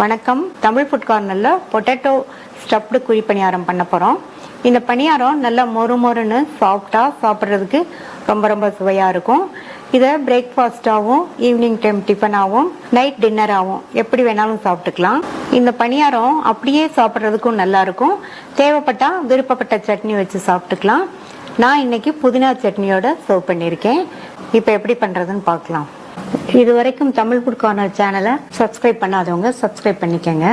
வணக்கம். தமிழ் ஃபுட் கார்னர்ல potato stuffed குழி பணியாரம் பண்ண போகிறோம். இந்த பணியாரம் நல்லா மொறு மொறுன்னு சாஃப்டாக சாப்பிட்றதுக்கு ரொம்ப ரொம்ப சுவையாக இருக்கும். இதை பிரேக்ஃபாஸ்ட்டாகவும் ஈவினிங் டைம் டிஃபனாகவும் நைட் டின்னராகவும் எப்படி வேணாலும் சாப்பிட்டுக்கலாம். இந்த பணியாரம் அப்படியே சாப்பிட்றதுக்கும் நல்லாயிருக்கும். தேவைப்பட்டால் விருப்பப்பட்ட சட்னி வச்சு சாப்பிட்டுக்கலாம். நான் இன்னைக்கு புதினா சட்னியோட சர்வ் பண்ணியிருக்கேன். இப்போ எப்படி பண்ணுறதுன்னு பார்க்கலாம். இது வரைக்கும் தமிழ் ஃபுட் கார்னர் சேனலை சப்ஸ்கிரைப் பண்ணாதவங்க சப்ஸ்கிரைப் பண்ணிக்கங்க.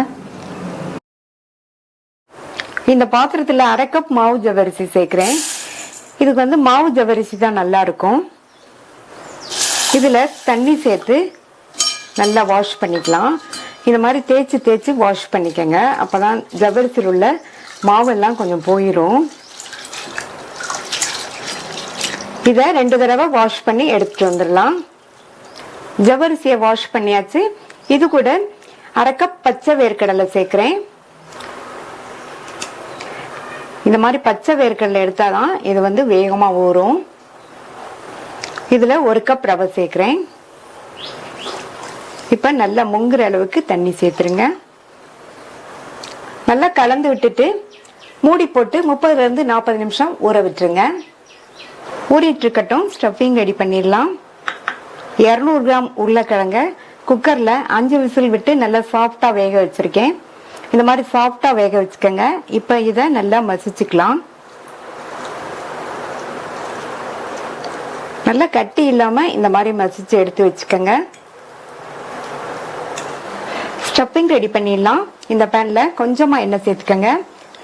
இந்த பாத்திரத்தில் 1/2 கப் மாவு ஜவ்வரிசி சேர்க்கிறேன். இதுக்கு மாவு ஜவ்வரிசி தான் நல்லா இருக்கும். இதில் தண்ணி சேர்த்து நல்லா வாஷ் பண்ணிக்கலாம். இந்த மாதிரி தேய்ச்சி தேய்ச்சி வாஷ் பண்ணிக்கங்க. அப்போதான் ஜவ்வரிசியில் உள்ள மாவெல்லாம் கொஞ்சம் போயிடும். இதை 2 தடவை வாஷ் பண்ணி எடுத்துட்டு வந்துடலாம். ஜவ்வரிசியை வாஷ் பண்ணியாச்சு. இது கூட 1/2 கப் பச்சை வேர்க்கடலை சேர்க்கிறேன். இந்த மாதிரி பச்சை வேர்க்கடலை எடுத்தாதான் இது வேகமா ஊறும். இதுல 1 கப் ரவை சேர்க்கிறேன். இப்ப நல்லா முங்குற அளவுக்கு தண்ணி சேர்த்துருங்க. நல்லா கலந்து விட்டுட்டு மூடி போட்டு 30 இருந்து 40 நிமிஷம் ஊற விட்டுருங்க. ஊறிட்டு இருக்கட்டும். ஸ்டஃபிங் ரெடி பண்ணிடலாம். 200 கிராம் உருளைக்கிழங்க குக்கர்ல 5 விசில் விட்டு நல்லா சாஃப்டா வேக வச்சிருக்கேன். இந்த மாதிரி சாஃப்டா வேக வச்சுக்கோங்க. இப்ப இதை நல்லா மசிச்சுக்கலாம். நல்லா கட்டி இல்லாம இந்த மாதிரி மசிச்சு எடுத்து வச்சுக்கோங்க. ஸ்டஃபிங் ரெடி பண்ணிடலாம். இந்த பேன்ல கொஞ்சமா எண்ணெய் சேர்த்துக்கோங்க.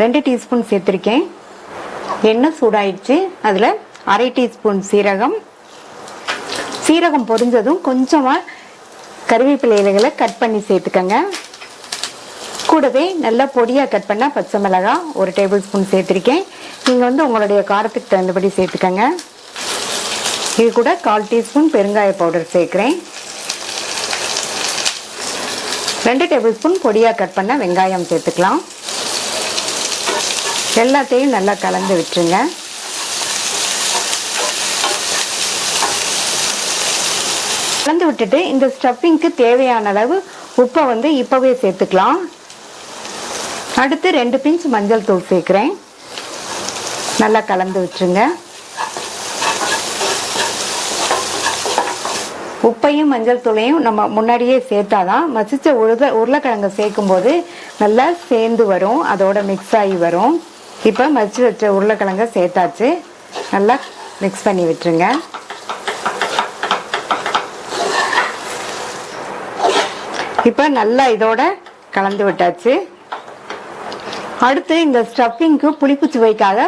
2 டீஸ்பூன் சேர்த்திருக்கேன். எண்ணெய் சூடாயிடுச்சு. அதுல 1/2 டீஸ்பூன் சீரகம் பொரிஞ்சதும் கொஞ்சமா கறிவேப்பிலை இலைகளை கட் பண்ணி சேர்த்துக்கங்க. கூடவே நல்லா பொடியா கட் பண்ண பச்சை மிளகாய் 1 டேபிள் ஸ்பூன் சேர்த்திருக்கேன். நீங்க உங்களுடைய காரத்துக்கு தகுந்தபடி சேர்த்துக்கங்க. இது கூட 1/4 டீஸ்பூன் பெருங்காய பவுடர் சேர்க்கிறேன். 2 டேபிள் ஸ்பூன் பொடியா கட் பண்ண வெங்காயம் சேர்த்துக்கலாம். எல்லாத்தையும் நல்லா கலந்து விட்டுருங்க. கலந்து விட்டுட்டு இந்த ஸ்டஃபிங்க்கு தேவையான அளவு உப்பை இப்பவே சேர்த்துக்கலாம். அடுத்து 2 பிஞ்ச் மஞ்சள் தூள் சேர்க்கிறேன். நல்லா கலந்து விட்டுருங்க. உப்பையும் மஞ்சள் தூளையும் நம்ம முன்னாடியே சேர்த்தாதான் மசிச்ச உருளைக்கிழங்கு சேர்க்கும் போது நல்லா சேர்ந்து வரும், அதோட மிக்ஸ் ஆகி வரும். இப்போ மசிச்சு வச்ச உருளைக்கிழங்க சேர்த்தாச்சு. நல்லா மிக்ஸ் பண்ணி விட்டுருங்க. இப்போ நல்லா இதோட கலந்து விட்டாச்சு. அடுத்து இந்த ஸ்டஃபிங்க்கு புளிப்பு சுவைக்காக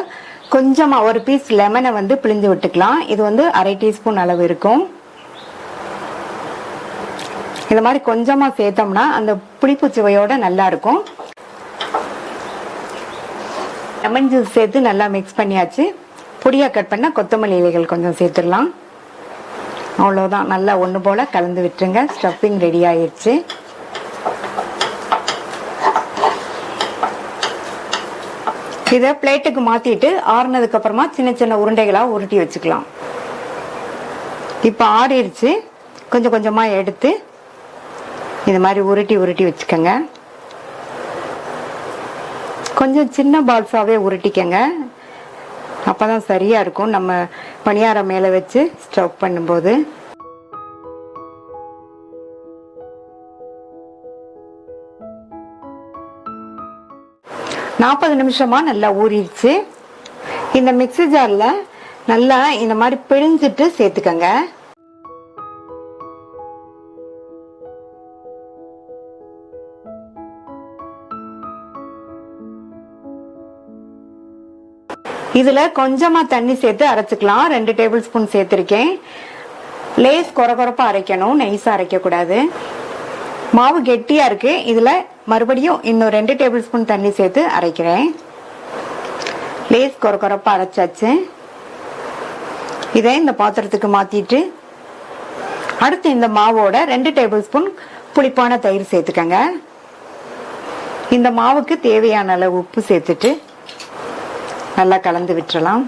கொஞ்சமா 1 பீஸ் லெமனை பிழிஞ்சு விட்டுக்கலாம். இது 1/2 டீஸ்பூன் அளவு இருக்கும். இந்த மாதிரி கொஞ்சமா சேர்த்தோம்னா அந்த புளிப்பு சுவையோட நல்லா இருக்கும். லெமன் ஜூஸ் சேர்த்து நல்லா மிக்ஸ் பண்ணியாச்சு. பொடியா கட் பண்ண கொத்தமல்லி இலைகள் கொஞ்சம் சேர்த்துடலாம். அவ்வளோதான். நல்லா ஒன்று போல கலந்து விட்டுருங்க. ஸ்டஃபிங் ரெடி ஆயிடுச்சு. இதை பிளேட்டுக்கு மாத்திட்டு ஆறுனதுக்கு அப்புறமா சின்ன சின்ன உருண்டைகளா உருட்டி வச்சுக்கலாம். இப்ப ஆறிடுச்சு. கொஞ்சம் கொஞ்சமா எடுத்து இந்த மாதிரி உருட்டி உருட்டி வச்சுக்கோங்க. கொஞ்சம் சின்ன பால்ஸாவே உருட்டிக்கங்க. அப்பதான் சரியா இருக்கும் நம்ம பணியாரம் மேல வச்சு ஸ்டவ் பண்ணும்போது. நாற்பது நிமிஷமா நல்லா ஊறிடுச்சு. இந்த மிக்ஸி ஜார்ல நல்லா இந்த மாதிரி பிழிஞ்சிட்டு சேர்த்துக்கங்க. இதுல கொஞ்சமா தண்ணி சேர்த்து அரைச்சுக்கலாம். 2 டேபிள் ஸ்பூன் சேர்த்திருக்கேன். லேஸ் கொரகொரப்பா அரைக்கணும், நைஸா அரைக்க கூடாது. மாவு கெட்டியா இருக்கு. இதுல மறுபடியும் இன்னும் 2 டேபிள் ஸ்பூன் தண்ணி சேர்த்து அரைக்கிறேன். லேஸ் கொரகொரப்பா அரைச்சாச்சு. இதை இந்த பாத்திரத்துக்கு மாத்திட்டு அடுத்து இந்த மாவோட 2 டேபிள் ஸ்பூன் புளிப்பான தயிர் சேர்த்துக்கங்க. இந்த மாவுக்கு தேவையான அளவு உப்பு சேர்த்துட்டு நல்லா கலந்து விட்டுறலாம்.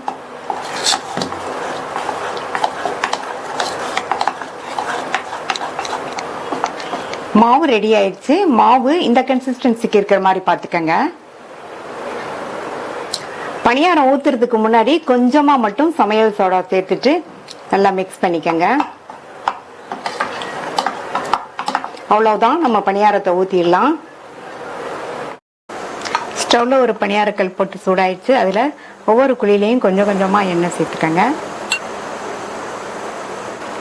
மாவு ரெடி ஆயிடுச்சு. மாவு இந்த கன்சிஸ்டன்சிக்கு இருக்கிற மாதிரி பார்த்துக்கங்க. பணியாரம் ஊத்துறதுக்கு முன்னாடி கொஞ்சமா மட்டும் சமையல் சோடா சேர்த்துட்டு நல்லா மிக்ஸ் பண்ணிக்கங்க. அவ்வளவுதான், நம்ம பணியாரத்தை ஊத்திடலாம். ஸ்டவ்ல ஒரு பணியாரக்கல் போட்டு சூடாயிடுச்சு. அதுல ஒவ்வொரு குழியிலையும் கொஞ்சம் கொஞ்சமா எண்ணெய் சேர்த்துக்கங்க.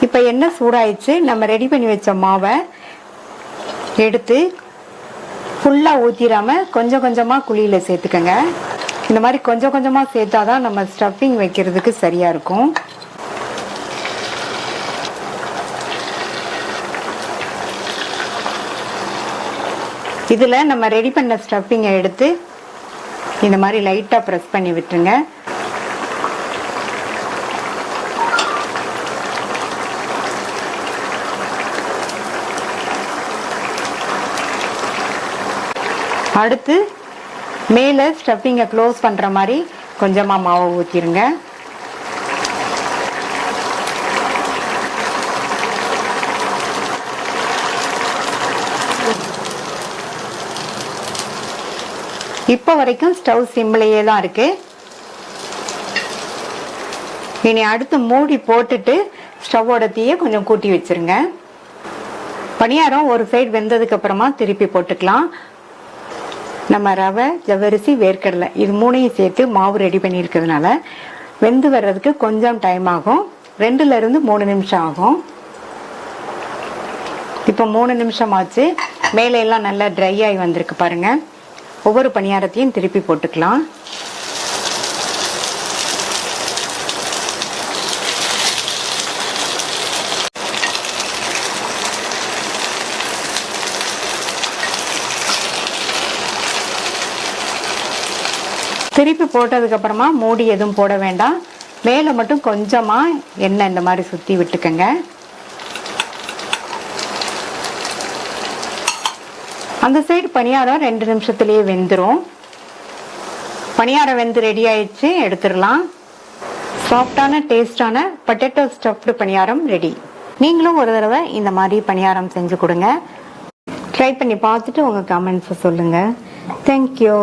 இப்ப எண்ணெய் சூடாயிடுச்சு. நம்ம ரெடி பண்ணி வச்ச மாவை எடுத்து ஃபுல்லா ஊத்திராம கொஞ்சம் கொஞ்சமா குழியில சேர்த்துக்கங்க. இந்த மாதிரி கொஞ்சம் கொஞ்சமா சேர்த்தாதான் நம்ம ஸ்டஃபிங் வைக்கிறதுக்கு சரியா இருக்கும். இதுல நம்ம ரெடி பண்ண ஸ்டஃபிங்கை எடுத்து இந்த மாதிரி லைட்டா பிரஸ் பண்ணி விட்டுருங்க. அடுத்து மேல ஸ்டஃபிங்கை க்ளோஸ் பண்ற மாதிரி கொஞ்சமா மாவு ஊத்திருங்க. இப்ப வரைக்கும் ஸ்டவ் சிம்லயே தான் இருக்கு. இனி அடுத்து மூடி போட்டுட்டு ஸ்டவோட தீயை கொஞ்சம் கூட்டி வச்சிருங்க. பணியாரம் ஒரு சைடு வெந்ததுக்கு அப்புறமா திருப்பி போட்டுக்கலாம். நம்ம ரவை, ஜவ்வரிசி, வேர்க்கடலை இது மூணையும் சேர்த்து மாவு ரெடி பண்ணியிருக்கிறதுனால வெந்து வர்றதுக்கு கொஞ்சம் டைம் ஆகும். 2 இருந்து 3 நிமிஷம் ஆகும். இப்போ 3 நிமிஷம் ஆச்சு. மேலே எல்லாம் நல்லா ட்ரை ஆகி வந்திருக்கு பாருங்க. ஒவ்வொரு பணியாரத்தையும் திருப்பி போட்டுக்கலாம். திருப்பி போட்டதுக்கு அப்புறமா மூடி எதுவும் போட வேண்டாம். மேல மட்டும் கொஞ்சமா எண்ணெய் இந்த மாதிரி சுத்தி விட்டுக்கங்க. அந்த சைடு பணியாரம் 2 நிமிஷத்துலயே வெந்துரும். பணியாரம் வெந்து ரெடி ஆயிடுச்சு, எடுத்துடலாம். சாஃப்டான டேஸ்டான பொட்டேட்டோ ஸ்டஃப்டு பணியாரம் ரெடி. நீங்களும் ஒரு தடவை இந்த மாதிரி பணியாரம் செஞ்சு கொடுங்க. ட்ரை பண்ணி பார்த்துட்டு உங்க கமெண்ட்ஸ் சொல்லுங்க. தேங்க்யூ.